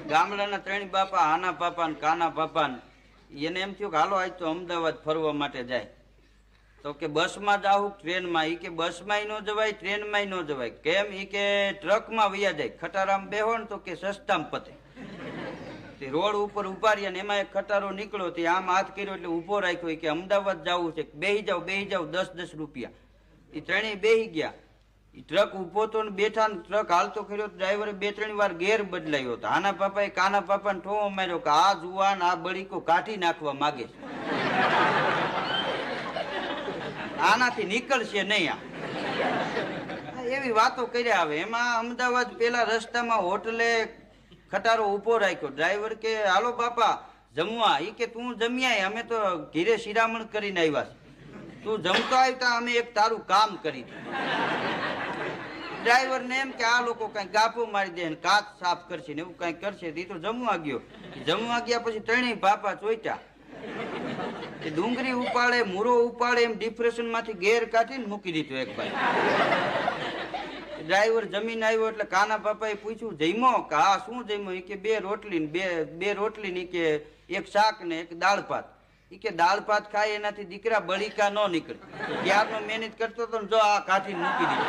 ગામડાના ત્રણ બાપા આના બાપા ને કાના બાપા એને એમ થયું કે હાલો આજ તો અમદાવાદ ફરવા માટે જાય. તો કે બસમાં જાવું ટ્રેનમાં? ઈ કે બસમાં ન જવાય, ટ્રેનમાં ન જવાય. કેમ? ઈ કે ટ્રકમાં વયા જાય. ખટારામાં બેહો ને તો કે સસ્તામાં પતે. તે રોડ ઉપર ઉભા રહ્યા ને એમાં એક ખટારો નીકળ્યો, તે આમ હાથ કર્યો એટલે ઉભો રાખ્યો કે અમદાવાદ જવું છે, બેહી જાવ 10-10 રૂપિયા. એ ત્રણેય બેહી ગયા. ટ્રક ઉભો તો બેઠા ને ટ્રક હાલતો કર્યો, ડ્રાઈવરે 2-3 વાર ગેર બદલાયો હતો. આના પાપાએ કાના પાપાને ઠોવો માર્યો કે આ જુવાન આ બળીકો કાઢી નાખવા માગે છે, આનાથી નીકળશે નહીં. આ એવી વાતો કર્યા. આવે એમાં અમદાવાદ પેલા રસ્તામાં હોટલે ખટારો ઉભો રાખ્યો. ડ્રાઈવર કે હાલો બાપા જમવા. ઈ કે તું જમ્યા? અમે તો ઘીરે શિરામણ કરીને આવ્યા છે. તું જમતો આવતા અમે એક તારું કામ કરી દઉં. ડ્રાઈવર ને એમ કે આ લોકો કઈ ગાપો મારી દે ને કાચ સાફ કરશે ને એવું કઈ કરશે. એ તો જમવા ગયો. જમવા ગયા પછી ત્રણેય બાપા ચોટ્યા. એ ડુંગળી ઉપાડે, મૂરો ઉપાડે એમ ડિપ્રેશન માંથી ગેર કાઢીને મૂકી દીધું એક ભાઈ. ડ્રાઈવર જમીન આવ્યો એટલે કાના બાપાએ પૂછ્યું જમ્યો? કે હા. શું જમ્યો? એ કે 2 રોટલી ને બે રોટલી ને કે 1 શાક ને 1 દાળ ભાત. ઈ કે દાળ ભાત ખાય એનાથી દીકરા બળીકા ન નીકળે. ત્યારનો મહેનત કરતો હતો ને જો આ કાઢીને મૂકી દીધું.